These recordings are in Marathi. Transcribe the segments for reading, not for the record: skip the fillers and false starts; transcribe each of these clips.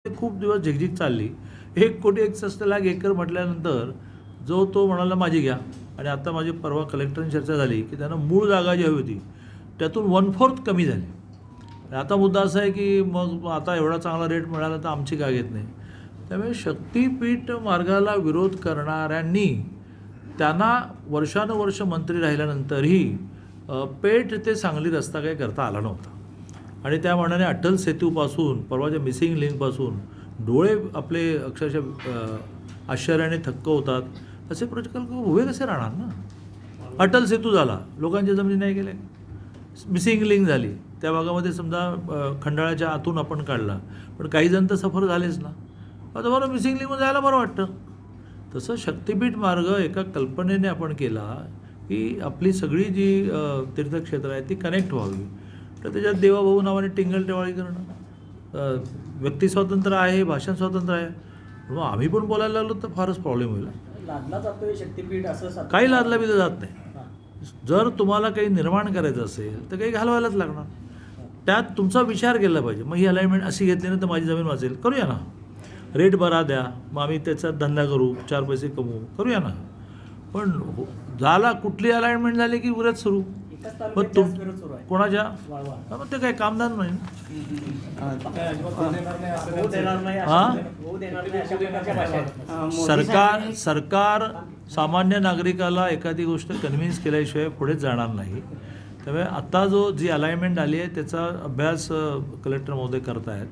खूप दिवस झिकझिक चालली. 1,61,00,000 एकर म्हटल्यानंतर जो तो म्हणाला माझी घ्या. आणि आता माझी परवा कलेक्टरने चर्चा झाली की त्यांना मूळ जागा जी हवी होती त्यातून 1/4 कमी झाली. आणि आता मुद्दा असा आहे की मग आता एवढा चांगला रेट मिळाला तर आमची का घेत नाही. त्यामुळे शक्तीपीठ मार्गाला विरोध करणाऱ्यांनी त्यांना वर्षानुवर्ष मंत्री राहिल्यानंतरही पेठ ते सांगली रस्ता काही करता आला नव्हता. आणि त्या मानाने अटल सेतूपासून परवाच्या मिसिंग लिंकपासून डोळे आपले अक्षरशः आश्चर्याने थक्क होतात. असे प्रकल्प उभे कसे राहणार ना. अटल सेतू झाला, लोकांच्या जमिनी नाही गेल्या. मिसिंग लिंक झाली, त्या भागामध्ये समजा खंडाळ्याच्या आतून आपण काढला, पण काही जण तर सफर झालेच ना. आता बरं मिसिंग लिंकमध्ये जायला बरं वाटतं. तसं शक्तीपीठ मार्ग एका कल्पनेने आपण केला की आपली सगळी जी तीर्थक्षेत्र आहेत ती कनेक्ट व्हावी. तर त्याच्यात देवाभाऊ नावाने टिंगल टेवाळी करणं, व्यक्तिस्वातंत्र्य आहे, भाषण स्वातंत्र्य आहे. मग आम्ही पण बोलायला लागलो तर फारच प्रॉब्लेम होईल. लादला जातोय शक्तीपीठ असं काही लादला बिदला जात नाही. जर तुम्हाला काही निर्माण करायचं असेल तर काही घालवायलाच लागणार. त्यात तुमचा विचार केला पाहिजे. मग ही अलाइनमेंट अशी घेतली ना तर माझी जमीन वाचेल, करूया ना. रेट बरा द्या, मग आम्ही त्याचा धंदा करू, 4 पैसे कमवू, करूया ना. पण झाला कुठली अलाइनमेंट झाली की उद्याच सुरू. मग कोणाच्या मग ते काही कामदार नाही. सरकार सामान्य नागरिकाला एखादी गोष्ट कन्व्हिन्स केल्याशिवाय पुढे जाणार नाही. त्यामुळे आता जी अलाइनमेंट आली आहे त्याचा अभ्यास कलेक्टर महोदय करतायत.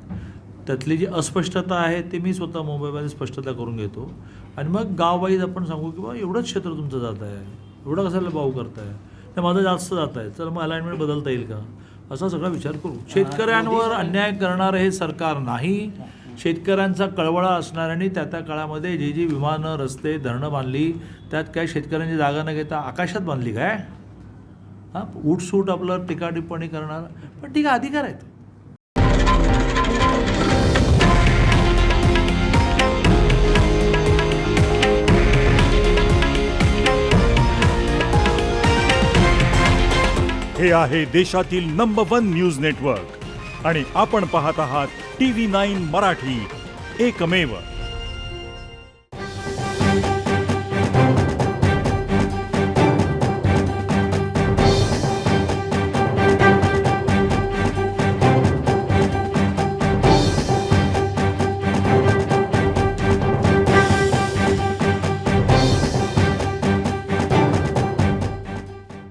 त्यातली जी अस्पष्टता आहे ती मी स्वतः मुंबईमध्ये स्पष्टता करून घेतो. आणि मग गाववाईज आपण सांगू की बाबा एवढंच क्षेत्र तुमचं जात आहे, एवढं कशाला भाऊ करताय, तर माझं जास्त जात आहे, चल मग अलाइनमेंट बदलता येईल का, असा सगळा विचार करू. शेतकऱ्यांवर अन्याय करणारं हे सरकार नाही. शेतकऱ्यांचा कळवळा असणाऱ्यांनी त्या काळामध्ये जी विमानं, रस्ते, धरणं बांधली त्यात काय शेतकऱ्यांची जागा न घेता आकाशात बांधली काय. हां, उठसूट आपलं टीका टिप्पणी करणार, पण ठीक आहे, अधिकार आहेत. हे आहे देशातील नंबर 1 न्यूज नेटवर्क आणि आपण पाहत आहात TV9 मराठी, एकमेव.